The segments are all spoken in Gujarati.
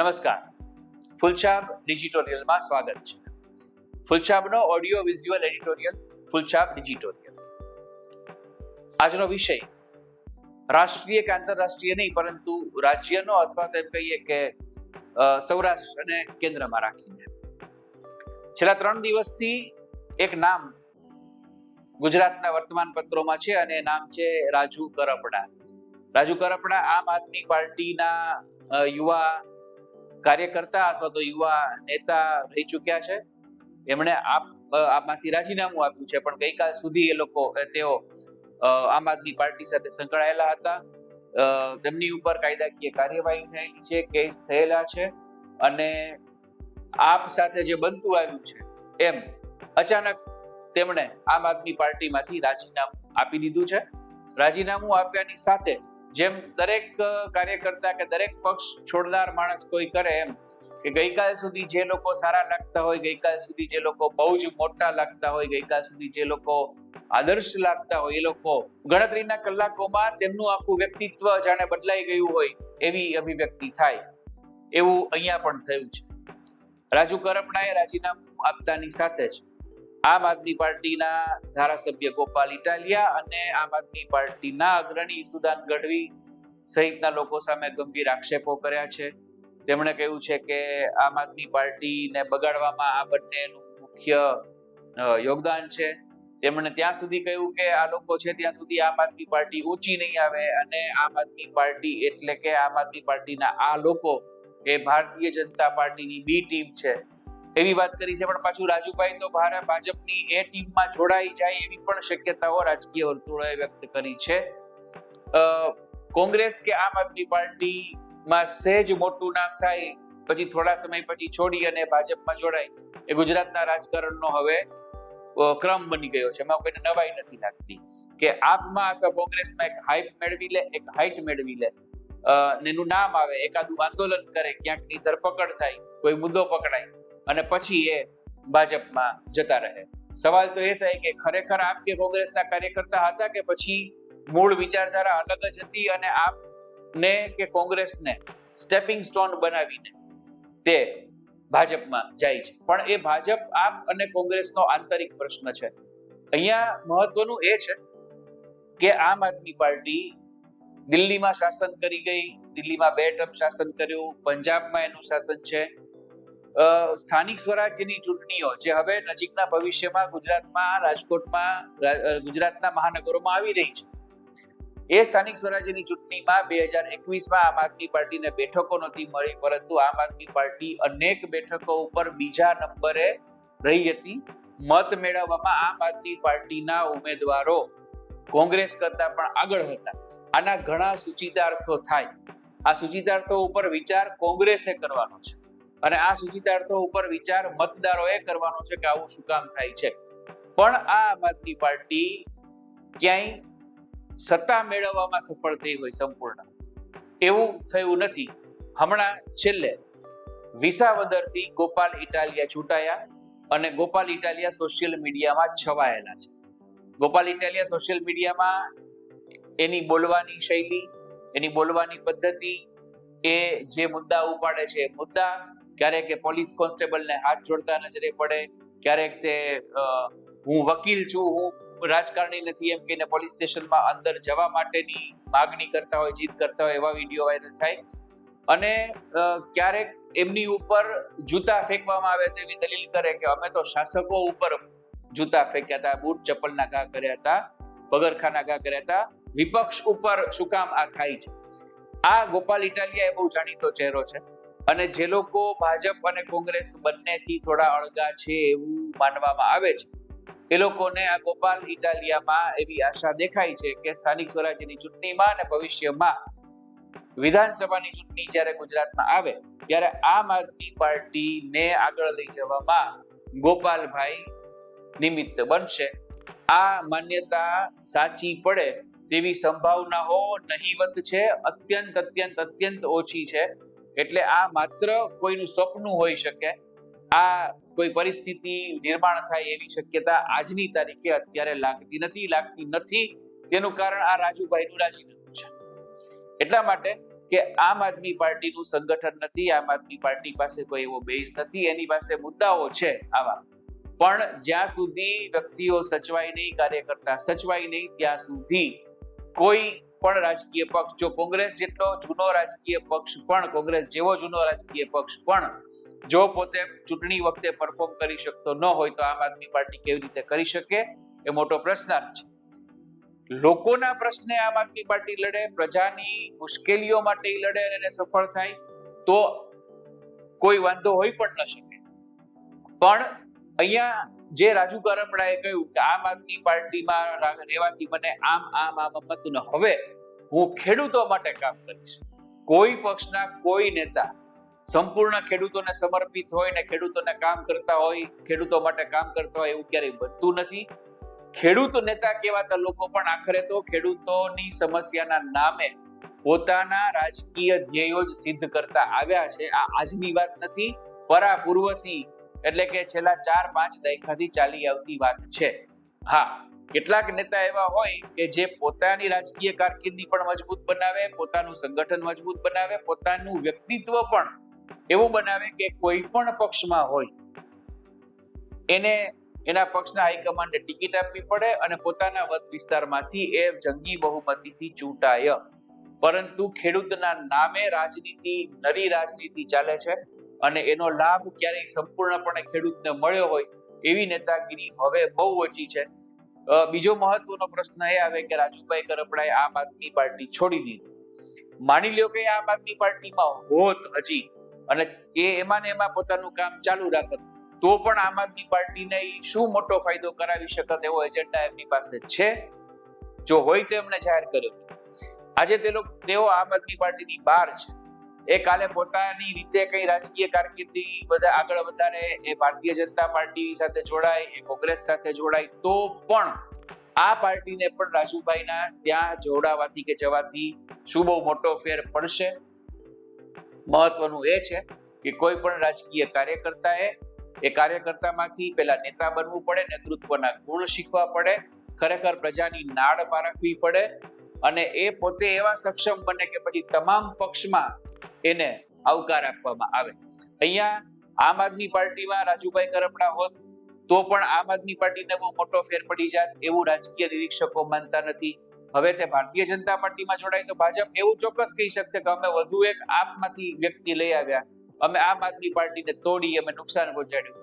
નમસ્કાર, ફૂલછાપ ડિજિટોરિયલમાં સ્વાગત છે. ફૂલછાપનો ઓડિયો વિઝ્યુઅલ એડિટોરિયલ ફૂલછાપ ડિજિટોરિયલ. આજનો વિષય રાષ્ટ્રીય કે આંતરરાષ્ટ્રીય નહીં, પરંતુ રાજ્યનો અથવા તેમ કહીએ કે સૌરાષ્ટ્ર અને કેન્દ્રમાં રાખીને છેલ્લા 3 દિવસથી એક નામ ગુજરાતના વર્તમાન પત્રોમાં છે અને નામ છે રાજુ કરપડા. રાજુ કરપડા આમ આદમી પાર્ટીના યુવા કાર્યકર્તા અથવા તો યુવા નેતા રહી ચૂક્યા છે. એમણે આમાંથી રાજીનામું આપ્યું છે, પણ ગઈકાલ સુધી તેઓ આમ આદમી પાર્ટી સાથે સંકળાયેલા હતા. તેમની ઉપર કાયદાકીય કાર્યવાહી થયેલી છે, કેસ થયેલા છે અને આપ સાથે જે બનતું આવ્યું છે એમ અચાનક તેમણે આમ આદમી પાર્ટીમાંથી રાજીનામું આપી દીધું છે. રાજીનામું આપ્યાની સાથે જેમ દરેક કાર્યકર્તા કે દરેક પક્ષ છોડનાર માણસ કોઈ કરે એમ કે ગઈકાલ સુધી જે લોકો સારા લાગતા હોય, ગઈકાલ સુધી જે લોકો બહુ જ મોટા લાગતા હોય, ગઈકાલ સુધી જે લોકો આદર્શ લાગતા હોય, એ લોકો ગણતરીના કલાકોમાં તેમનું આખું વ્યક્તિત્વ જાણે બદલાઈ ગયું હોય એવી અભિવ્યક્તિ થાય, એવું અહીંયા પણ થયું છે. રાજુ કરપડાએ રાજીનામું આપતાની સાથે જ આમ આદમી પાર્ટીના ધારાસભ્ય ગોપાલ ઇટાલિયા અને આમ આદમી પાર્ટીના અગ્રણી સુદાન ગઢવી સહિતના લોકો સામે ગંભીર આક્ષેપો કર્યા છે. તેમણે કહ્યું છે કે આમ આદમી પાર્ટીને બગાડવામાં આ બંનેનું મુખ્ય યોગદાન છે. તેમણે ત્યાં સુધી કહ્યું કે આ લોકો છે ત્યાં સુધી આમ આદમી પાર્ટી ઊંચી નહીં આવે અને આમ આદમી પાર્ટી એટલે કે આમ આદમી પાર્ટીના આ લોકો એ ભારતીય જનતા પાર્ટીની બી ટીમ છે એવી વાત કરી છે. પણ પાછું રાજુભાઈ તો ભાજપની એ ટીમમાં જોડાઈ જાય એવી પણ શક્યતાઓ રાજકીય વર્તુળોએ વ્યક્ત કરી છે. કોંગ્રેસ કે આમ આદમી પાર્ટીમાં સહેજ મોટું નામ થાય પછી થોડા સમય પછી છોડી અને ભાજપમાં જોડાય એ ગુજરાતના રાજકારણનો હવે ક્રમ બની ગયો છે. એમાં કોઈને નવાઈ નથી લાગતી કે આપમાં અથવા કોંગ્રેસમાં એક હાઈટ મેળવી લે એનું નામ આવે, એકાદું આંદોલન કરે, ક્યાંકની ધરપકડ થાય, કોઈ મુદ્દો પકડાય અને પછી એ ભાજપમાં જતા રહે. સવાલ તો એ થાય કે ખરેખર આપ કે કોંગ્રેસના કાર્યકર્તા હતા કે પછી મૂળ વિચારધારા અલગ જ હતી અને આપને કે કોંગ્રેસને સ્ટેપિંગ સ્ટોન બનાવીને તે ભાજપમાં જાય છે. પણ એ ભાજપ આપ અને કોંગ્રેસનો આંતરિક પ્રશ્ન છે. અહીંયા મહત્વનું એ છે કે આમ આદમી પાર્ટી દિલ્હીમાં શાસન કરી ગઈ, દિલ્હીમાં 2 ટર્મ શાસન કર્યું, પંજાબમાં એનું શાસન છે. સ્થાનિક સ્વરાજ્યની ચૂંટણીઓ જે હવે નજીકના ભવિષ્યમાં ગુજરાતમાં, રાજકોટમાં, ગુજરાતના મહાનગરોમાં આવી રહી છે, એ સ્થાનિક સ્વરાજ્યની ચૂંટણીમાં 2021માં આમ આદમી પાર્ટીને બેઠકો નથી મળી, પરંતુ આમ આદમી પાર્ટી અનેક બેઠકો ઉપર બીજા નંબરે રહી હતી. મત મેળવવામાં આમ આદમી પાર્ટીના ઉમેદવારો કોંગ્રેસ કરતા પણ આગળ હતા. આના ઘણા સૂચિતાર્થો થાય. આ સૂચિતાર્થો ઉપર વિચાર કોંગ્રેસે કરવાનો છે અને આ સૂચિતાર્થો ઉપર વિચાર મતદારોએ કરવાનો છે કે આવું શું કામ થાય છે. પણ આ આમ આદમી પાર્ટી ક્યાંય સત્તા મેળવવામાં સફળ થઈ હોય સંપૂર્ણ એવું થયું નથી. હમણાં છેલ્લે વિસાવદરથી ગોપાલ ઇટાલિયા છૂટાયા અને ગોપાલ ઇટાલિયા સોશિયલ મીડિયામાં છવાયેલા છે. ગોપાલ ઇટાલિયા સોશિયલ મીડિયામાં એની બોલવાની શૈલી, એની બોલવાની પદ્ધતિ, એ જે મુદ્દા ઉપાડે છે એ મુદ્દા, ક્યારેક પોલીસ કોન્સ્ટેબલને હાથ જોડતા નજરે પડે, ક્યારેક તે હું વકીલ છું, હું રાજકારણી નથી એમ કહીને પોલીસ સ્ટેશનમાં અંદર જવા માટેની માગણી કરતા હોય, જીદ કરતા હોય એવા વિડીયો વાયરલ થાય અને ક્યારેક એમની ઉપર જૂતા ફેંકવામાં આવે તેવી દલીલ કરે કે અમે તો શાસકો ઉપર જૂતા ફેંક્યા હતા, બૂટ ચપ્પલના ઘા કર્યા હતા, પગરખાના ઘા કર્યા હતા, વિપક્ષ ઉપર શું કામ આ થાય છે? આ ગોપાલ ઇટાલિયા એ બહુ જાણીતો ચહેરો છે અને જે લોકો ભાજપ અને કોંગ્રેસ બંનેથી થોડા અળગા છે એવું માનવામાં આવે છે એ લોકોને આ ગોપાલ ઇટાલિયામાં એવી આશા દેખાય છે કે સ્થાનિક સ્વરાજ્યની ચૂંટણીમાં અને ભવિષ્યમાં વિધાનસભાની ચૂંટણી જ્યારે ગુજરાતમાં આવે ત્યારે આમ આદમી પાર્ટીને આગળ લઈ જવામાં ગોપાલભાઈ નિમિત્ત બનશે. આ માન્યતા સાચી પડે તેવી સંભાવનાઓ નહીવત છે, અત્યંત ઓછી છે. એટલે આ માત્ર કોઈનું સપનું હોઈ શકે. આ કોઈ પરિસ્થિતિ નિર્માણ થાય એવી શક્યતા આજની તારીખે અત્યારે લાગતી નથી. તેનું કારણ આ રાજુભાઈનું રાજીનામું છે. એટલા માટે કે આમ આદમી પાર્ટીનું સંગઠન નથી, આમ આદમી પાર્ટી પાસે કોઈ એવો બેઝ નથી, એની પાસે મુદ્દાઓ છે આવા, પણ જ્યાં સુધી વ્યક્તિઓ સચવાય નહીં, કાર્યકર્તા સચવાય નહીં, ત્યાં સુધી કોઈ પણ રાજકીય પક્ષ, જો કોંગ્રેસ જેટલો જૂનો રાજકીય પક્ષ પણ, કોંગ્રેસ જેવો જૂનો રાજકીય પક્ષ પણ જો પોતે ચૂંટણી વખતે પરફોર્મ કરી શકતો ન હોય તો આમ આદમી પાર્ટી કેવી રીતે કરી શકે, એ મોટો પ્રશ્નાર્થ છે. લોકોના પ્રશ્ને આમ આદમી પાર્ટી લડે, પ્રજાની મુશ્કેલીઓ માટે લડે અને એને સફળ થાય તો કોઈ વાંધો હોઈ પણ ન શકે. પણ અહીંયા જે રાજુ કરપડાએ કહ્યું કે આમ આદમી પાર્ટીમાં રહેવાથી મને આમ મતું, હવે હું ખેડૂતો માટે કામ કરીશ. કોઈ પક્ષના કોઈ નેતા સંપૂર્ણ ખેડૂતોને સમર્પિત હોય ને ખેડૂતોને કામ કરતા હોય, ખેડૂતો માટે કામ કરતા હોય એવું ક્યારેય બનતું નથી. ખેડૂત નેતા કહેવાતા લોકો પણ આખરે તો ખેડૂતોની સમસ્યાના નામે પોતાના રાજકીય ધ્યેયો જ સિદ્ધ કરતા આવ્યા છે. આ આજની વાત નથી, પરાપૂર્વથી એટલે કે છેલ્લા 4-5 દાયકાથી ચાલી આવતી વાત છે. હા, કેટલાક નેતા એવા હોય કે જે પોતાની રાજકીય કારકિર્દી પણ મજબૂત બનાવે, પોતાનું સંગઠન મજબૂત બનાવે, પોતાનું વ્યક્તિત્વ પણ એવું બનાવે કે કોઈ પણ પક્ષમાં હોય એને એના પક્ષના હાઈકમાન્ડે ટિકિટ આપવી પડે અને પોતાના મત વિસ્તારમાંથી એ જંગી બહુમતીથી ચૂંટાય. પરંતુ ખેડૂતના નામે રાજનીતિ, નરી રાજનીતિ ચાલે છે અને એનો લાભ ક્યારેય સંપૂર્ણપણે ખેડૂતને મળ્યો હોય એવી નેતાગીરી હવે બહુ ઓછી છે. બીજો મહત્વનો પ્રશ્ન એ આવે કે રાજુભાઈ કરપડાએ આમ આદમી પાર્ટી છોડી દીધી. માની લ્યો કે આમ આદમી પાર્ટીમાં હોત હજી અને એ એમાં પોતાનું કામ ચાલુ રાખત તો પણ આમ આદમી પાર્ટીને શું મોટો ફાયદો કરાવી શકત એવો એજન્ડા એમની પાસે છે? જો હોય તો એમને જાહેર કર્યો. આજે તેઓ આમ આદમી પાર્ટીની બહાર છે. એ કાલે પોતાની રીતે કઈ રાજકીય કારકિર્દી બધા આગળ વધારે, એ ભારતીય જનતા પાર્ટી સાથે જોડાય, એ કોંગ્રેસ સાથે જોડાય તો પણ આ પાર્ટીને પણ રાજુભાઈના ત્યાં જોડાવાથી કે જવાથી શું બહુ મોટો ફેર પડશે? મહત્વનું એ છે કે કોઈ પણ રાજકીય કાર્યકર્તાએ એ કાર્યકર્તામાંથી પહેલા નેતા બનવું પડે, નેતૃત્વના ગુણ શીખવા પડે, ખરેખર પ્રજાની નાડ પારખવી પડે અને એ પોતે એવા સક્ષમ બને કે પછી તમામ પક્ષમાં એને આવકાર આપવામાં આવે. અહીંયા આમ આદમી પાર્ટીમાં રાજુભાઈ કરપડા હોત તો પણ આમ આદમી પાર્ટીને બહુ મોટો ફેર પડી જાત એવું રાજકીય નિરીક્ષકો માનતા નથી. હવે તે ભારતીય જનતા પાર્ટીમાં જોડાય તો ભાજપ એવું ચોક્કસ કહી શકશે કે અમે વધુ એક આપમાંથી વ્યક્તિ લઈ આવ્યા, અમે આમ આદમી પાર્ટીને તોડી, અમે નુકસાન પહોંચાડ્યું.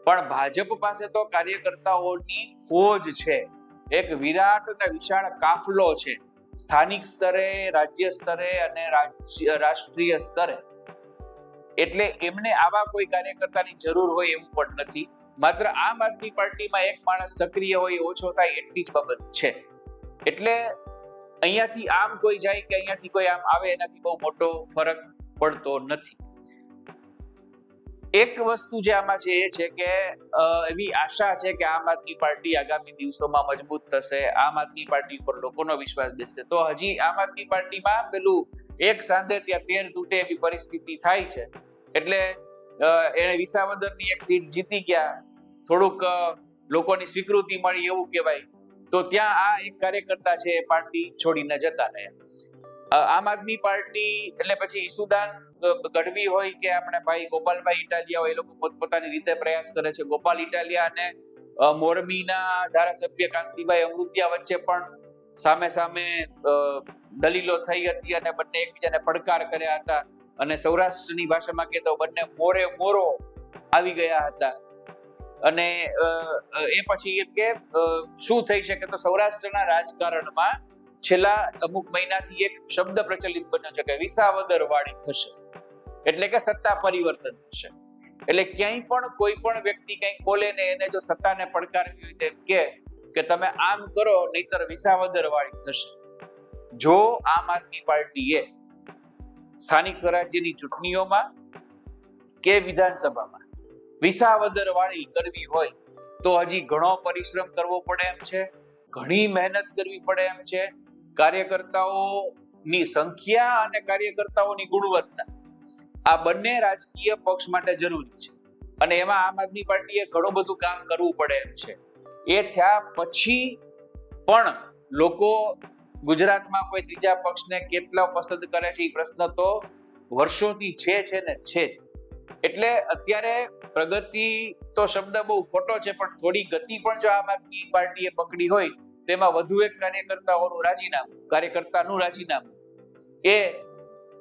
પણ ભાજપ પાસે તો કાર્યકર્તાઓની ફોજ છે, એક વિરાટ અને વિશાળ કાફલો છે, સ્થાનિક સ્તરે, રાજ્ય સ્તરે અને રાષ્ટ્રીય સ્તરે. એટલે એમને આવા કોઈ કાર્યકર્તાની જરૂર હોય એવું પણ નથી. માત્ર આમ આદમી પાર્ટીમાં એક માણસ સક્રિય હોય ઓછો થાય એટલી જ બાબત છે. એટલે અહીંયાથી આમ કોઈ જાય કે અહીંયાથી કોઈ આમ આવે એનાથી બહુ મોટો ફરક પડતો નથી. એક વસ્તુ જે આમાં છે એ છે કે એવી આશા છે કે આમ આદમી પાર્ટી આગામી દિવસોમાં મજબૂત થશે, આમ આદમી પાર્ટી ઉપર લોકોનો વિશ્વાસ બેસશે. તો હજી આમ આદમી પાર્ટીમાં પેલું એક સાંધે ત્યાં 13 તૂટે એવી પરિસ્થિતિ થાય છે. એટલે એને વિસાવદરની એક સીટ જીતી ગયા, થોડુંક લોકોની સ્વીકૃતિ મળી એવું કહેવાય, તો ત્યાં આ એક કાર્યકર્તા છે એ પાર્ટી છોડીને જતા રહ્યા. આમ આદમી પાર્ટી એટલે પછી ઈસુદાન ગઢવી હોય કે આપણે ભાઈ ગોપાલભાઈ ઇટાલિયા હોય, એ લોકો પોતપોતાની રીતે પ્રયાસ કરે છે. ગોપાલ ઇટાલિયા અને મોરબીના ધારાસભ્ય કાંતિભાઈ અમૃતિયા વચ્ચે પણ સામે સામે દલીલો થઈ હતી અને બંને એકબીજાને પડકાર કર્યા હતા અને સૌરાષ્ટ્રની ભાષામાં કહે તો બંને મોરે મોરો આવી ગયા હતા. અને એ પછી એમ કે શું થઈ શકે, તો સૌરાષ્ટ્રના રાજકારણમાં છેલ્લા અમુક મહિનાથી એક શબ્દ પ્રચલિત બન્યો છે કે વિસાવદર વાળી થશે, એટલે કે સત્તા પરિવર્તન થશે. એટલે ક્યાંય પણ કોઈ પણ વ્યક્તિ કંઈક બોલે ને એને જો સત્તાને પડકારવી હોય તેમ કે તમે આમ કરો નહીતર વિસાવદર વાળી થશે. જો આમ આદમી પાર્ટીએ સ્થાનિક સ્વરાજ્યની ચૂંટણીઓમાં કે વિધાનસભામાં વિસાવદર વાળી કરવી હોય તો હજી ઘણો પરિશ્રમ કરવો પડે એમ છે, ઘણી મહેનત કરવી પડે એમ છે. કાર્યકર્તાઓની સંખ્યા અને કાર્યકર્તાઓની ગુણવત્તા આ બંને રાજકીય પક્ષ માટે જરૂરી છે અને એમાં આમ આદમી પાર્ટીએ ઘણું બધું કામ કરવું પડે એમ છે. એ થયા પછી પણ લોકો ગુજરાતમાં કોઈ ત્રીજા પક્ષને કેટલો પસંદ કરે છે એ પ્રશ્ન તો વર્ષોથી છે ને છે જ. એટલે અત્યારે પ્રગતિ તો શબ્દ બહુ ખોટો છે, પણ થોડી ગતિ પણ જો આમ આદમી પાર્ટીએ પકડી હોય, તેમાં વધુ એક કાર્યકર્તાનું રાજીનામું એ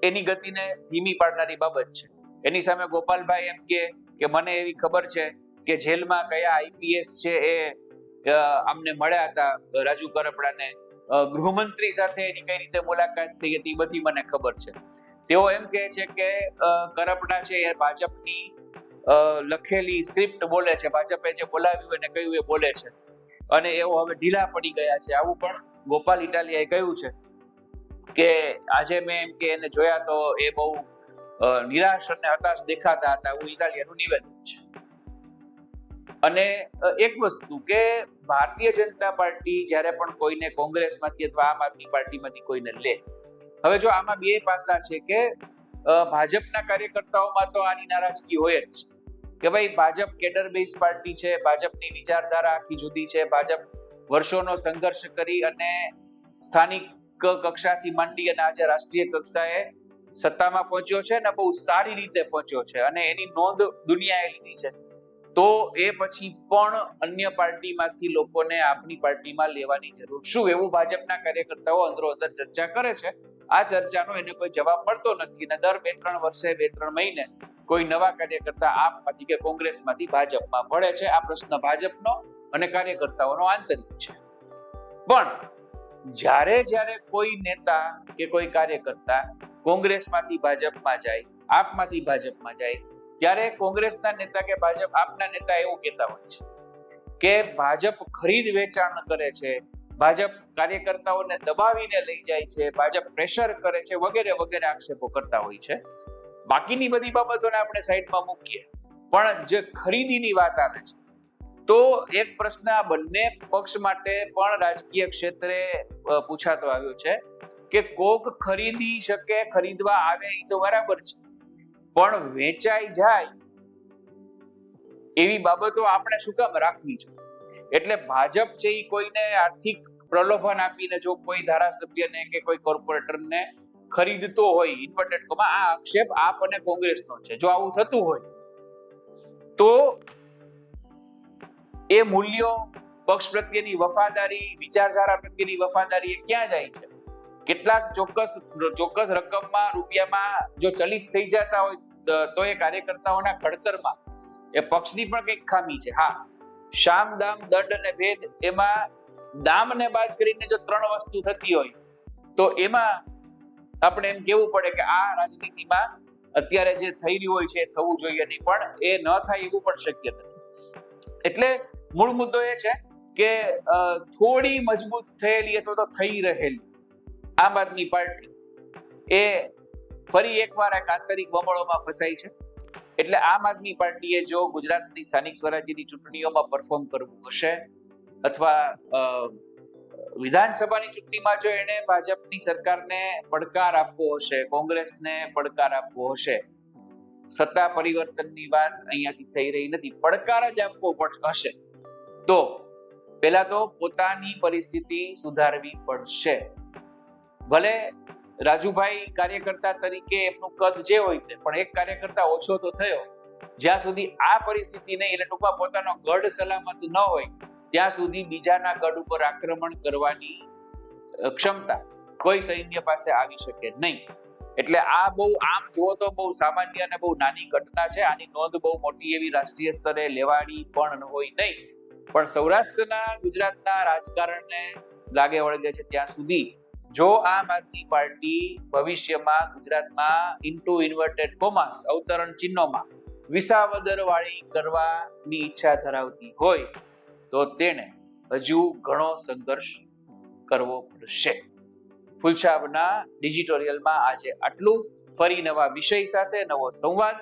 એની ગતિને ધીમી પાડનારી બાબત છે. એની સામે ગોપાલભાઈ એમ કે મને એવી ખબર છે કે જેલમાં કયા આઈપીએસ છે એ અમને મળ્યા હતા, રાજુ કરપડાને ગૃહમંત્રી સાથે એની કઈ રીતે મુલાકાત થઈ હતી, બધી મને ખબર છે. તેઓ એમ કહે છે કે કરપડા છે એ ભાજપની લખેલી સ્ક્રિપ્ટ બોલે છે, ભાજપે જે બોલાવ્યું અને કહ્યું એ બોલે છે, અને એઓ હવે ઢીલા પડી ગયા છે. આવું પણ ગોપાલ ઇટાલિયાએ કહ્યું છે કે આજે મેં એમ કે એને જોયા તો એ બહુ નિરાશ અને હતાશ દેખાતા હતા. એવું ઇટાલિયાનું નિવેદન છે. અને એક વસ્તુ કે ભારતીય જનતા પાર્ટી જ્યારે પણ કોઈને કોંગ્રેસમાંથી અથવા આમ આદમી પાર્ટીમાંથી કોઈને લે, હવે જો આમાં બે પાસા છે કે ભાજપના કાર્યકર્તાઓમાં તો આની નારાજગી હોય જ કે ભાઈ ભાજપ કેડર બેઝ પાર્ટી છે, ભાજપની વિચારધારા આખી જુદી છે. ભાજપ વર્ષોનો સંઘર્ષ કરી અને સ્થાનિક કક્ષાથી માંડી અને આજે રાષ્ટ્રીય કક્ષાએ સત્તામાં પહોંચ્યો છે ને બહુ સારી રીતે પહોંચ્યો છે, અને એની નોંધ દુનિયાએ લીધી છે. તો એ પછી પણ અન્ય પાર્ટીમાંથી લોકોને આપની પાર્ટીમાં લેવાની જરૂર શું, એવું ભાજપના કાર્યકર્તાઓ અંદરો અંદર ચર્ચા કરે છે. આ ચર્ચાનો એને કોઈ જવાબ મળતો નથી, અને દર 2-3 વર્ષે 2-3 મહિને કોઈ નવા કાર્યકર્તા આપમાંથી કે કોંગ્રેસમાંથી ભાજપમાં ભળે છે. આ પ્રશ્ન ભાજપનો અને કાર્યકર્તાઓનો આંતરિક છે. પણ જ્યારે કોઈ નેતા કે કોઈ કાર્યકર્તા કોંગ્રેસમાંથી ભાજપમાં જાય, આપમાંથી ભાજપમાં જાય, ત્યારે કોંગ્રેસના નેતા કે ભાજપ આપના નેતા એવું કહેતા હોય છે કે ભાજપ ખરીદ વેચાણ કરે છે, ભાજપ કાર્યકર્તાઓને દબાવીને લઈ જાય છે, ભાજપ પ્રેશર કરે છે, વગેરે વગેરે આક્ષેપો કરતા હોય છે. બાકીની બધી બાબતોને આપણે સાઈડમાં મૂકીએ, પણ જે ખરીદીની વાત આવે છે તો એક પ્રશ્ન આ બંને પક્ષ માટે પણ રાજકીય ક્ષેત્રે પૂછાતો આવ્યો છે કે કોક ખરીદી શકે, ખરીદવા આવે એ તો બરાબર છે, પણ વેચાઈ જાય એવી બાબતો આપણે શું કામ રાખવી છે? એટલે ભાજપ છે એ કોઈને આર્થિક પ્રલોભન આપીને જો કોઈ ધારાસભ્યને કે કોઈ કોર્પોરેટરને ખરીદતો હોય, ઇન્વર્ટેડ કોમાં આ આક્ષેપ આપ અને કોંગ્રેસનો છે, જો આવું થતું હોય તો એ મૂલ્યો, પક્ષ પ્રત્યેની વફાદારી, વિચારધારા પ્રત્યેની વફાદારી એ ક્યાં જાય છે? કેટલાક ચોક્કસ રકમમાં, રૂપિયામાં જો ચલિત થઈ જતા હોય તો એ કાર્યકર્તાઓના ઘડતરમાં એ પક્ષની પણ કંઈક ખામી છે. હા, શામ, દામ, દંડ અને ભેદ, એમાં દામને બાદ કરીને જો 3 વસ્તુ થતી હોય તો એમાં આપણે એમ કેવું પડે કે આ રાજનીતિમાં અત્યારે જે થઈ રહ્યું હોય છે એ થવું જોઈએ નહીં, પણ એ ન થાય એવું પણ શક્ય નથી. એટલે મૂળ મુદ્દો એ છે કે થોડી મજબૂત થયેલી અથવા તો થઈ રહેલી આમ આદમી પાર્ટી એ ફરી એકવાર એક આંતરિક બમણોમાં ફસાઈ છે. એટલે આમ આદમી પાર્ટીએ જો ગુજરાતની સ્થાનિક સ્વરાજ્યની ચૂંટણીઓમાં પરફોર્મ કરવું હશે, અથવા વિધાનસભાની ચૂંટણીમાં જો એને ભાજપની સરકારને પડકાર આપવો હશે, કોંગ્રેસને પડકાર આપવો હશે, સત્તા પરિવર્તનની વાત અહીંયાથી થઈ રહી નથી, પડકાર જ આપવો હશે, તો પહેલા તો પોતાની પરિસ્થિતિ સુધારવી પડશે. ભલે રાજુભાઈ કાર્યકર્તા તરીકે એમનું કદ જે હોય તે, પણ એક કાર્યકર્તા ઓછો તો થયો. જ્યાં સુધી આ પરિસ્થિતિ નહીં, એટલે ટૂંકમાં પોતાનો ગઢ સલામત ન હોય ત્યાં સુધી બીજાના ગઢ ઉપર આક્રમણ કરવાની ક્ષમતા કોઈ સૈન્ય પાસે આવી શકે નહીં. એટલે આ બહુ આમ જુઓ તો બહુ સામાન્ય અને બહુ નાની ઘટના છે. આની નોંધ બહુ મોટી એવી રાષ્ટ્રીય સ્તરે લેવાડી પણ હોય નહીં, પણ સૌરાષ્ટ્રના, ગુજરાતના રાજકારણને લાગે વળગે છે ત્યાં સુધી જો આમ આદમી પાર્ટી ભવિષ્યમાં ગુજરાતમાં ઇન્ટુ ઇન્વર્ટેડ કોમાસ, અવતરણ ચિહ્નોમાં વિસાવદર વાળી કરવાની ઈચ્છા ધરાવતી હોય તો તેને હજુ ઘણો સંઘર્ષ કરવો પડશે. ફૂલછાપના ડિજિટોરિયલમાં આજે આટલું. ફરી નવા વિષય સાથે નવો સંવાદ.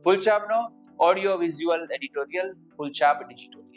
ફૂલછાપનો ઓડિયો વિઝ્યુઅલ એડિટોરિયલ, ફૂલછાપ ડિજિટોરિયલ.